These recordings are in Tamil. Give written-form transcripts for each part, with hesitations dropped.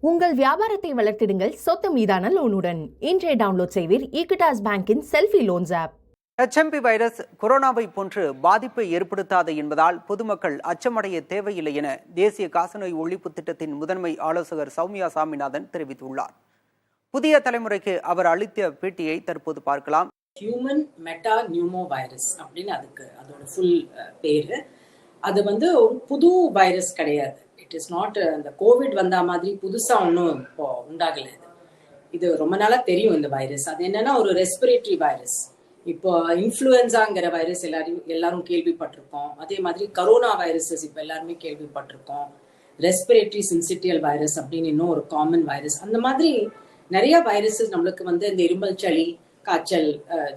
உங்கள் வியாபாரத்தை வளர்த்திடுங்கள் சொத்து மீதான லோனுடன். இன்றைய டவுன்லோட் செய்வீர் ஈக்விட்டாஸ் பேங்கின் selfie loans app. HMP virus கொரோனாவை போன்று பாதிப்பை ஏற்படுத்தாது என்பதால் பொதுமக்கள் அச்சமடைய தேவையில்லை என தேசிய காசநோய் ஒழிப்பு திட்டத்தின் முதன்மை ஆலோசகர் சௌமியா சாமிநாதன் தெரிவித்துள்ளார். புதிய தலைமுறைக்கு அவர் அளித்த பேட்டியை தற்போது பார்க்கலாம். ஹியூமன் மெட்டா நியூமோ வைரஸ் அப்படின்னு அதோட ஃபுல் பேரு. அது ஒரு புது வைரஸ் கிடையாது. இட் இஸ் நாட் அந்த கோவிட் வந்தா மாதிரி புதுசா ஒன்றும் இப்போ உண்டாகல. இது ரொம்ப நாளா தெரியும் இந்த வைரஸ். அது என்னன்னா ஒரு ரெஸ்பிரேட்டரி வைரஸ். இப்போ இன்ஃப்ளூயன்ஸாங்கிற வைரஸ் எல்லாரும் கேள்விப்பட்டிருக்கோம். அதே மாதிரி கரோனா வைரஸஸ் இப்போ எல்லாருமே கேள்விப்பட்டிருக்கோம். ரெஸ்பிரேட்டரி சின்சிட்டியல் வைரஸ் அப்படின்னு இன்னும் ஒரு காமன் வைரஸ். அந்த மாதிரி நிறைய வைரஸஸ் நம்மளுக்கு இந்த இருமல், சளி, காய்ச்சல்,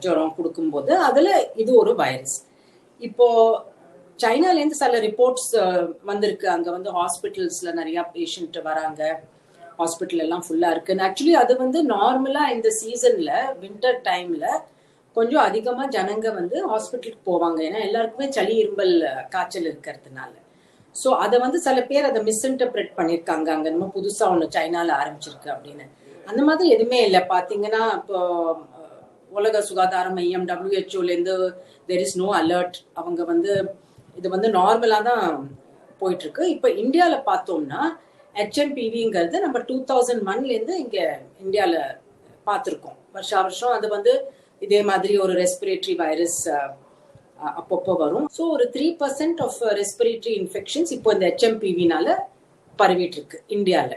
ஜுரம் கொடுக்கும்போது அதுல இது ஒரு வைரஸ். இப்போ சைனாலேருந்து சில ரிப்போர்ட்ஸ் வந்திருக்கு. அங்க ஹாஸ்பிட்டல்ஸ்ல நிறைய பேஷண்ட் வராங்க, ஹாஸ்பிட்டல் எல்லாம் ஃபுல்லா இருக்கு. ஆக்சுவலி அது நார்மலா இந்த சீசன்ல வின்டர் டைம்ல கொஞ்சம் அதிகமா ஜனங்க ஹாஸ்பிட்டலுக்கு போவாங்க. ஏன்னா எல்லாருக்குமே சளி, இரும்பல், காய்ச்சல் இருக்கிறதுனால. ஸோ அதை சில பேர் அதை மிஸ்இன்டர்பிரேட் பண்ணியிருக்காங்க. அங்க நம்ம புதுசா ஒன்று சைனால ஆரம்பிச்சிருக்கு அப்படின்னு. அந்த மாதிரி எதுவுமே இல்லை. பாத்தீங்கன்னா இப்போ உலக சுகாதார மையம் WHO there is no alert. அவங்க இது நார்மலா தான் போயிட்டு இருக்கு. இப்ப இந்தியால பார்த்தோம்னா HMPVங்கிறது நம்ம 2001 இங்க இந்தியால பார்த்திருக்கோம். வருஷம் அது இதே மாதிரி ஒரு ரெஸ்பிரேட்டரி வைரஸ் அப்பப்போ வரும். ஸோ ஒரு 3% ஆஃப் ரெஸ்பிரேட்டரி இன்ஃபெக்ஷன்ஸ் இப்போ இந்த HMPVனால பரவிட்டு இருக்கு இந்தியால.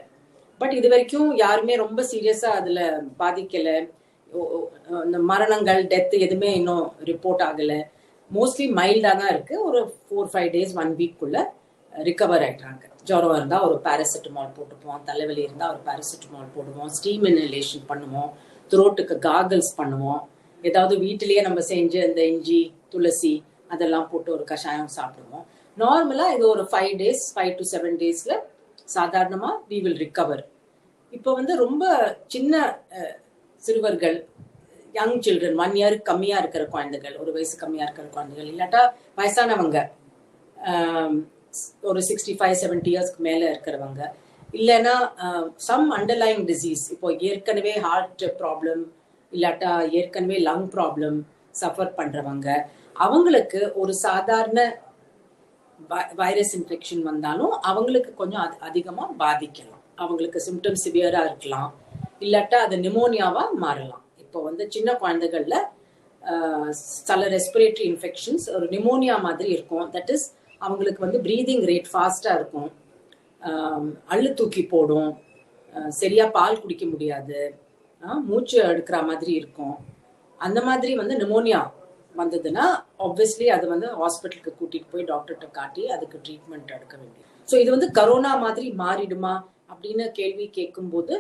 பட் இது வரைக்கும் யாருமே ரொம்ப சீரியஸா அதுல பாதிக்கல. இந்த மரணங்கள், டெத் எதுவுமே இன்னும் ரிப்போர்ட் ஆகல. மோஸ்ட்லி மைல்டா தான் இருக்கு. ஒரு 4-5 days 1 week ரிகவர் ஆயிட்டாங்க. ஜுரம் இருந்தா ஒரு பாராசிட்டமால் போட்டுப்போம், தலைவலி இருந்தா ஒரு பாராசிட்டமால் போடுவோம், ஸ்டீம் இன்ஹலேஷன் பண்ணுவோம், த்ரோட்டுக்கு காகல்ஸ் பண்ணுவோம், ஏதாவது வீட்டிலேயே நம்ம செஞ்சு இந்த இஞ்சி, துளசி அதெல்லாம் போட்டு ஒரு கஷாயம் சாப்பிடுவோம். நார்மலா இது ஒரு 5 days 5 to 7 daysல சாதாரணமா we will recover. இப்போ ரொம்ப சின்ன சிறுவர்கள், யங் சில்ட்ரன், 1 year கம்மியா இருக்கிற குழந்தைகள், 1 வயசு கம்மியா இருக்கிற குழந்தைகள், இல்லாட்டா வயசானவங்க ஒரு 65-70 இயர்ஸ்க்கு மேல இருக்கிறவங்க, இல்லைன்னா சம் அண்டர்லைங் டிசீஸ், இப்போ ஏற்கனவே ஹார்ட் ப்ராப்ளம் இல்லாட்டா ஏற்கனவே லங் ப்ராப்ளம் சஃபர் பண்றவங்க, அவங்களுக்கு ஒரு சாதாரண வைரஸ் இன்ஃபெக்ஷன் வந்தாலும் அவங்களுக்கு கொஞ்சம் அதிகமா பாதிக்கலாம். அவங்களுக்கு சிம்டம்ஸ் சிவியரா இருக்கலாம், இல்லாட்டா அது நிமோனியாவா மாறலாம். இப்போ சின்ன குழந்தைகள்ல சில ரெஸ்பிரேட்டரி இன்ஃபெக்ஷன்ஸ் ஒரு நிமோனியா மாதிரி இருக்கும். தட் இஸ் அவங்களுக்கு பிரீதிங் ரேட் ஃபாஸ்டா இருக்கும், அள்ளு தூக்கி போடும், சரியா பால் குடிக்க முடியாது, மூச்சு எடுக்கிற மாதிரி இருக்கும். அந்த மாதிரி நிமோனியா வந்ததுன்னா ஆப்வியஸ்லி அது ஹாஸ்பிட்டலுக்கு கூட்டிட்டு போய் டாக்டர்கிட்ட காட்டி அதுக்கு ட்ரீட்மெண்ட் எடுக்க வேண்டியது. ஸோ இது கரோனா மாதிரி மாறிடுமா அப்படின்னு கேள்வி கேட்கும் போது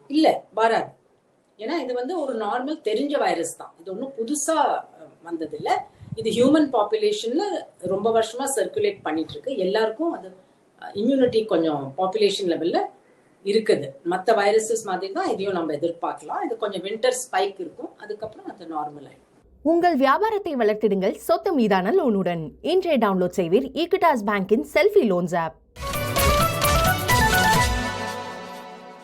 இல்ல, வராது. ஏன்னா இது ஒரு நார்மல் தெரிஞ்ச வைரஸ் தான். இது ஒன்றும் புதுசா வந்தது இல்லை. இது ஹியூமன் பாப்புலேஷன்ல ரொம்ப வருஷமா சர்க்குலேட் பண்ணிட்டு இருக்கு. எல்லாருக்கும் அது இம்யூனிட்டி கொஞ்சம் பாப்புலேஷன் லெவல்ல இருக்குது. மற்ற வைரஸஸ் மாதிரி தான் இதையும் நம்ம எதிர்பார்க்கலாம். இது கொஞ்சம் வின்டர் ஸ்பைக் இருக்கும், அதுக்கப்புறம் அது நார்மல் ஆயிடும். உங்கள் வியாபாரத்தை வளர்த்திடுங்கள் சொத்து மீதான லோனுடன். இன்றைய டவுன்லோட் செய்வீர் ஈக்விட்டாஸ் பேங்கின் செல்ஃபி லோன்ஸ் ஆப்.